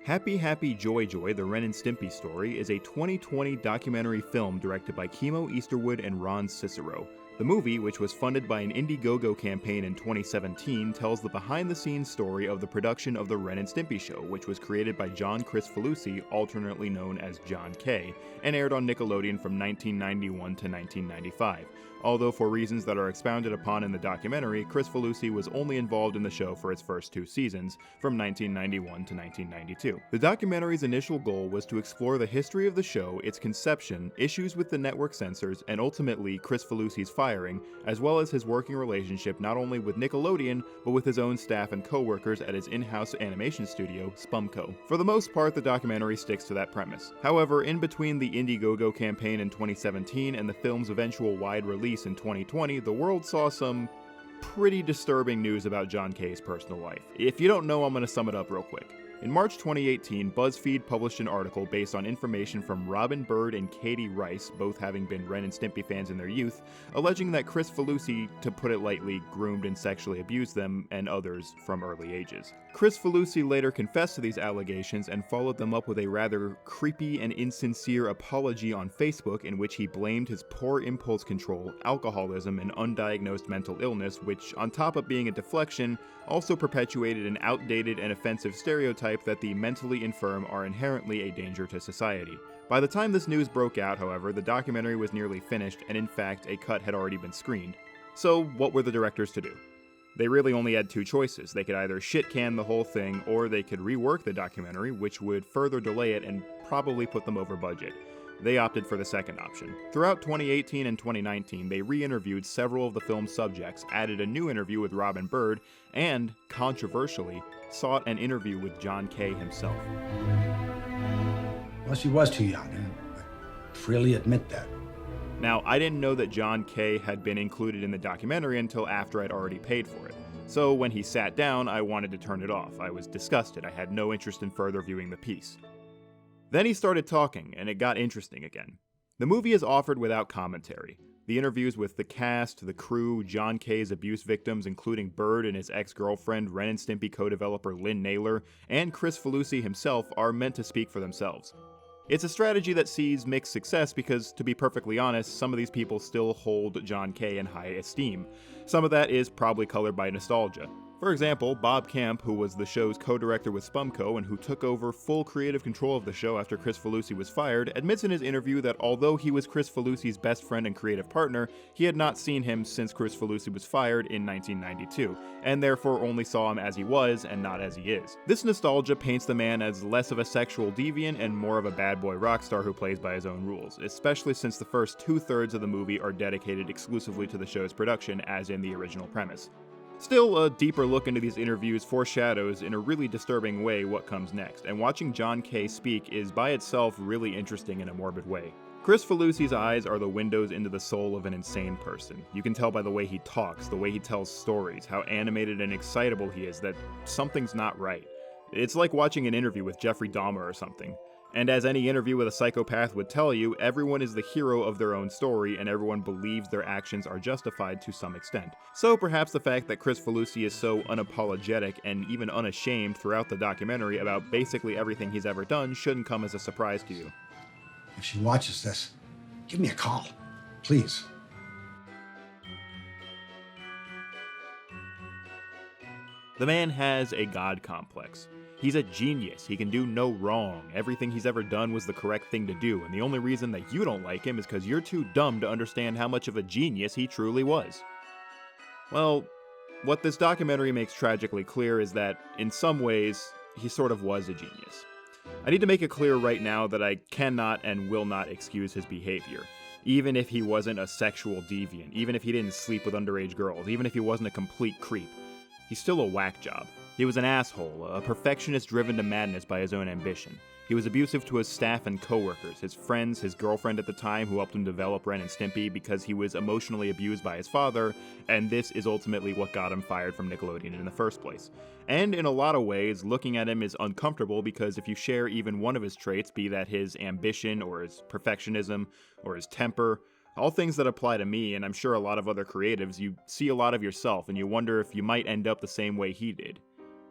Happy Happy Joy Joy, the Ren and Stimpy story, is a 2020 documentary film directed by Kimo Easterwood and Ron Cicero. The movie, which was funded by an Indiegogo campaign in 2017, tells the behind-the-scenes story of the production of the Ren and Stimpy Show, which was created by John Kricfalusi, alternately known as John K., and aired on Nickelodeon from 1991 to 1995. Although for reasons that are expounded upon in the documentary, Kricfalusi was only involved in the show for its first 2 seasons, from 1991 to 1992. The documentary's initial goal was to explore the history of the show, its conception, issues with the network censors, and ultimately Kricfalusi's firing, as well as his working relationship not only with Nickelodeon, but with his own staff and co-workers at his in-house animation studio, Spumco. For the most part, the documentary sticks to that premise. However, in between the Indiegogo campaign in 2017 and the film's eventual wide release in 2020, the world saw some pretty disturbing news about John K's personal life. If you don't know, I'm going to sum it up real quick. In March 2018, BuzzFeed published an article based on information from Robin Bird and Katie Rice, both having been Ren and Stimpy fans in their youth, alleging that Kricfalusi, to put it lightly, groomed and sexually abused them and others from early ages. Kricfalusi later confessed to these allegations and followed them up with a rather creepy and insincere apology on Facebook in which he blamed his poor impulse control, alcoholism, and undiagnosed mental illness, which, on top of being a deflection, also perpetuated an outdated and offensive stereotype that the mentally infirm are inherently a danger to society. By the time this news broke out, however, the documentary was nearly finished, and in fact, a cut had already been screened. So, what were the directors to do? They really only had 2 choices. They could either shit-can the whole thing, or they could rework the documentary, which would further delay it and probably put them over budget. They opted for the second option. Throughout 2018 and 2019, they re-interviewed several of the film's subjects, added a new interview with Robin Bird, and, controversially, sought an interview with John K. himself. Well, she was too young, I freely admit that. Now, I didn't know that John K. had been included in the documentary until after I'd already paid for it. So when he sat down, I wanted to turn it off. I was disgusted. I had no interest in further viewing the piece. Then he started talking, and it got interesting again. The movie is offered without commentary. The interviews with the cast, the crew, John K.'s abuse victims, including Bird and his ex-girlfriend, Ren and Stimpy co-developer Lynn Naylor, and Kricfalusi himself are meant to speak for themselves. It's a strategy that sees mixed success because, to be perfectly honest, some of these people still hold John K. in high esteem. Some of that is probably colored by nostalgia. For example, Bob Camp, who was the show's co-director with Spumco and who took over full creative control of the show after Kricfalusi was fired, admits in his interview that although he was Kricfalusi's best friend and creative partner, he had not seen him since Kricfalusi was fired in 1992, and therefore only saw him as he was and not as he is. This nostalgia paints the man as less of a sexual deviant and more of a bad boy rock star who plays by his own rules, especially since the first 2/3 of the movie are dedicated exclusively to the show's production, as in the original premise. Still, a deeper look into these interviews foreshadows in a really disturbing way what comes next, and watching John K. speak is by itself really interesting in a morbid way. Kricfalusi's eyes are the windows into the soul of an insane person. You can tell by the way he talks, the way he tells stories, how animated and excitable he is that something's not right. It's like watching an interview with Jeffrey Dahmer or something. And as any interview with a psychopath would tell you, everyone is the hero of their own story, and everyone believes their actions are justified to some extent. So perhaps the fact that Kricfalusi is so unapologetic and even unashamed throughout the documentary about basically everything he's ever done shouldn't come as a surprise to you. If she watches this, give me a call, please. The man has a god complex. He's a genius. He can do no wrong. Everything he's ever done was the correct thing to do, and the only reason that you don't like him is because you're too dumb to understand how much of a genius he truly was. Well, what this documentary makes tragically clear is that, in some ways, he sort of was a genius. I need to make it clear right now that I cannot and will not excuse his behavior. Even if he wasn't a sexual deviant, even if he didn't sleep with underage girls, even if he wasn't a complete creep, he's still a whack job. He was an asshole, a perfectionist driven to madness by his own ambition. He was abusive to his staff and coworkers, his friends, his girlfriend at the time who helped him develop Ren and Stimpy because he was emotionally abused by his father, and this is ultimately what got him fired from Nickelodeon in the first place. And in a lot of ways, looking at him is uncomfortable because if you share even one of his traits, be that his ambition or his perfectionism or his temper, all things that apply to me, and I'm sure a lot of other creatives, you see a lot of yourself and you wonder if you might end up the same way he did.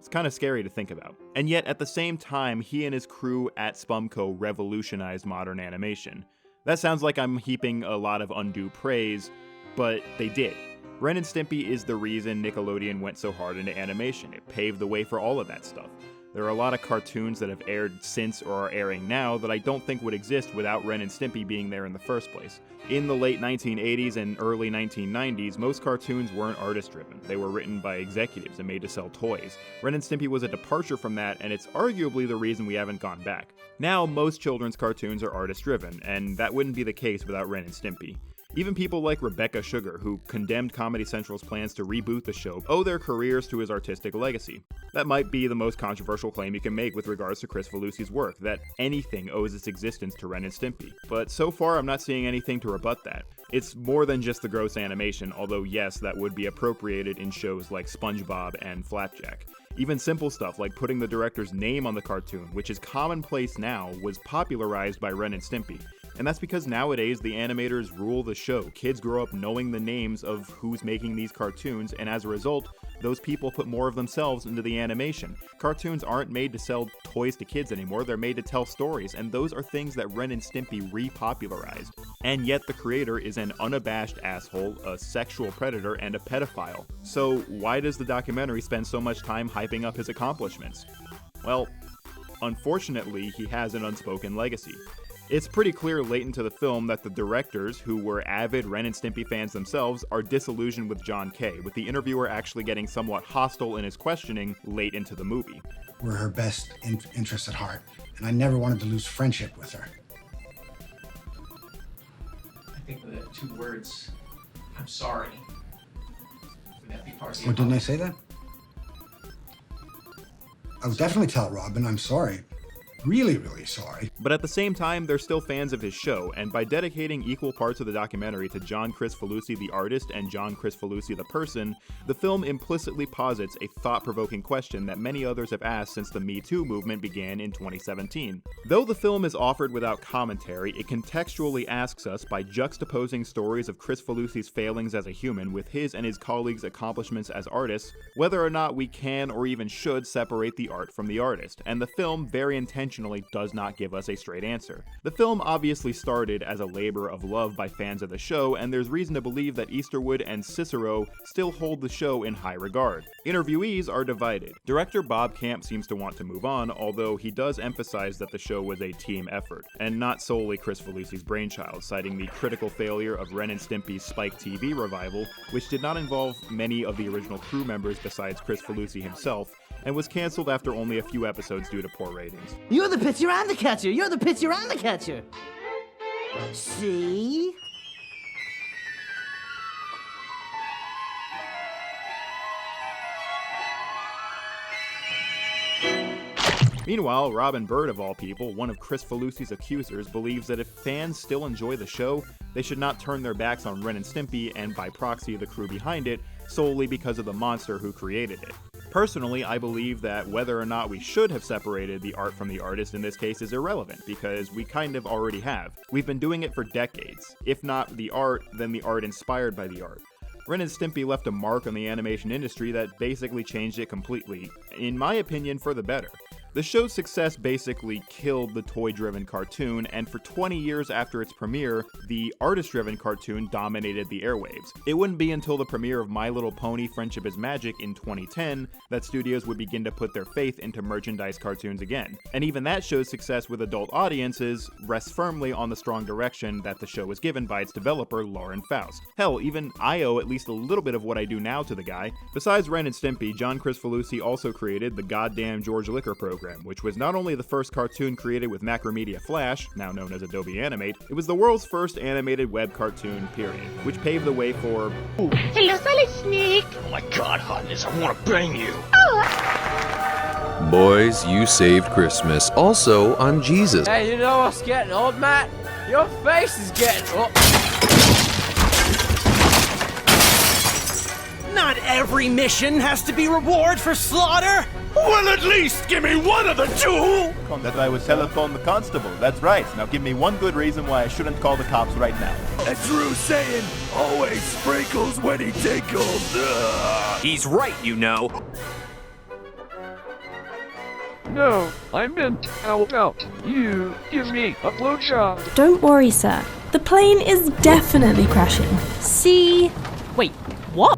It's kind of scary to think about. And yet, at the same time, he and his crew at Spumco revolutionized modern animation. That sounds like I'm heaping a lot of undue praise, but they did. Ren and Stimpy is the reason Nickelodeon went so hard into animation. It paved the way for all of that stuff. There are a lot of cartoons that have aired since or are airing now that I don't think would exist without Ren and Stimpy being there in the first place. In the late 1980s and early 1990s, most cartoons weren't artist-driven. They were written by executives and made to sell toys. Ren and Stimpy was a departure from that, and it's arguably the reason we haven't gone back. Now, most children's cartoons are artist-driven, and that wouldn't be the case without Ren and Stimpy. Even people like Rebecca Sugar, who condemned Comedy Central's plans to reboot the show, owe their careers to his artistic legacy. That might be the most controversial claim you can make with regards to Chris Falusi's work, that anything owes its existence to Ren and Stimpy. But so far, I'm not seeing anything to rebut that. It's more than just the gross animation, although yes, that would be appropriated in shows like SpongeBob and Flapjack. Even simple stuff like putting the director's name on the cartoon, which is commonplace now, was popularized by Ren and Stimpy. And that's because nowadays the animators rule the show. Kids grow up knowing the names of who's making these cartoons, and as a result, those people put more of themselves into the animation. Cartoons aren't made to sell toys to kids anymore, they're made to tell stories, and those are things that Ren and Stimpy repopularized. And yet the creator is an unabashed asshole, a sexual predator, and a pedophile. So why does the documentary spend so much time hyping up his accomplishments? Well, unfortunately, he has an unspoken legacy. It's pretty clear late into the film that the directors, who were avid Ren and Stimpy fans themselves, are disillusioned with John Kay, with the interviewer actually getting somewhat hostile in his questioning late into the movie. We're her best interests at heart, and I never wanted to lose friendship with her. I think the 2 words, I'm sorry, would that be part of the Well, didn't I apology? say that? I would definitely tell Robin I'm sorry. Really, really sorry. But at the same time, they're still fans of his show, and by dedicating equal parts of the documentary to John Chris Falusi the artist and John Chris Falusi the person, the film implicitly posits a thought-provoking question that many others have asked since the Me Too movement began in 2017. Though the film is offered without commentary, it contextually asks us, by juxtaposing stories of Chris Falusi's failings as a human with his and his colleagues' accomplishments as artists, whether or not we can or even should separate the art from the artist, and the film very intentionally does not give us a straight answer. The film obviously started as a labor of love by fans of the show, and there's reason to believe that Easterwood and Cicero still hold the show in high regard. Interviewees are divided. Director Bob Camp seems to want to move on, although he does emphasize that the show was a team effort, and not solely Chris Falusi's brainchild, citing the critical failure of Ren and Stimpy's Spike TV revival, which did not involve many of the original crew members besides Chris Falusi himself, and was cancelled after only a few episodes due to poor ratings. You're the pitcher and the catcher. You're the pitcher and the catcher. See? Meanwhile, Robin Bird, of all people, one of Chris Falusi's accusers, believes that if fans still enjoy the show, they should not turn their backs on Ren and Stimpy and, by proxy, the crew behind it, solely because of the monster who created it. Personally, I believe that whether or not we should have separated the art from the artist in this case is irrelevant, because we kind of already have. We've been doing it for decades. If not the art, then the art inspired by the art. Ren and Stimpy left a mark on the animation industry that basically changed it completely, in my opinion, for the better. The show's success basically killed the toy-driven cartoon, and for 20 years after its premiere, the artist-driven cartoon dominated the airwaves. It wouldn't be until the premiere of My Little Pony: Friendship is Magic in 2010 that studios would begin to put their faith into merchandise cartoons again. And even that show's success with adult audiences rests firmly on the strong direction that the show was given by its developer, Lauren Faust. Hell, even I owe at least a little bit of what I do now to the guy. Besides Ren and Stimpy, John Chris Falusi also created the goddamn George Liquor program, which was not only the first cartoon created with Macromedia Flash, now known as Adobe Animate, it was the world's first animated web cartoon, period, which paved the way for... Hello, Solid Snake. Oh my god, hotness, I want to bang you. Boys, you saved Christmas. Also on Jesus. Hey, you know what's getting old, Matt? Your face is getting old. Not every mission has to be reward for slaughter. Well, at least give me one of the two! That I would telephone the constable. That's right. Now give me one good reason why I shouldn't call the cops right now. A true saying always sprinkles when he tinkles. He's right, you know. No, I meant how about you give me a blowjob? Don't worry, sir. The plane is definitely crashing. See? Wait, what?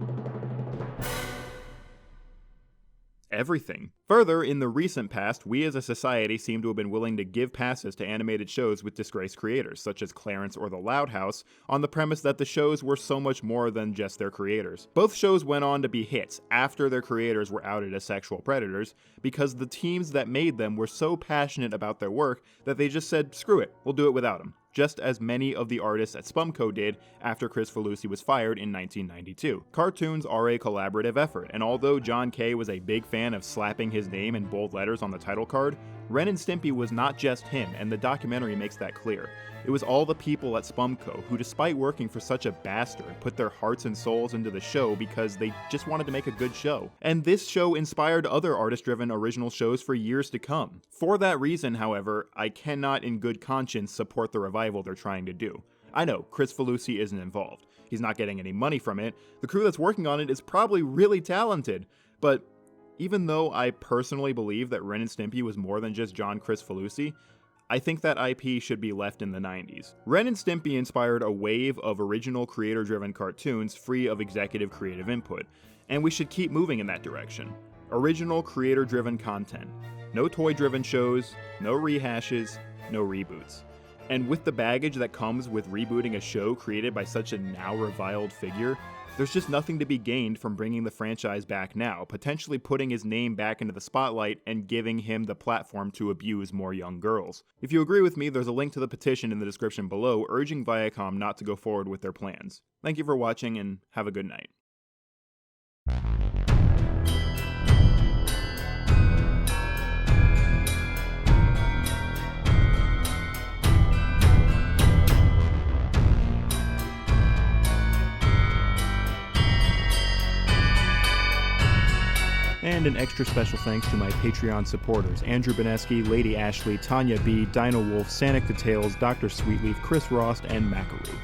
Everything. Further, in the recent past, we as a society seem to have been willing to give passes to animated shows with disgraced creators, such as Clarence or The Loud House, on the premise that the shows were so much more than just their creators. Both shows went on to be hits after their creators were outed as sexual predators, because the teams that made them were so passionate about their work that they just said, screw it, we'll do it without them. Just as many of the artists at Spumco did after Chris Falusi was fired in 1992. Cartoons are a collaborative effort, and although John Kay was a big fan of slapping his name in bold letters on the title card, Ren and Stimpy was not just him, and the documentary makes that clear. It was all the people at Spumco who, despite working for such a bastard, put their hearts and souls into the show because they just wanted to make a good show. And this show inspired other artist-driven original shows for years to come. For that reason, however, I cannot in good conscience support the revival they're trying to do. I know, Chris Falusi isn't involved. He's not getting any money from it. The crew that's working on it is probably really talented. But even though I personally believe that Ren and Stimpy was more than just John Chris Falusi, I think that IP should be left in the 90s. Ren and Stimpy inspired a wave of original creator-driven cartoons free of executive creative input, and we should keep moving in that direction. Original creator-driven content. No toy-driven shows, no rehashes, no reboots. And with the baggage that comes with rebooting a show created by such a now reviled figure, there's just nothing to be gained from bringing the franchise back now, potentially putting his name back into the spotlight and giving him the platform to abuse more young girls. If you agree with me, there's a link to the petition in the description below urging Viacom not to go forward with their plans. Thank you for watching and have a good night. And an extra special thanks to my Patreon supporters, Andrew Beneski, Lady Ashley, Tanya B, Dino Wolf, Sanic Details, Dr. Sweetleaf, Chris Rost, and Macaru.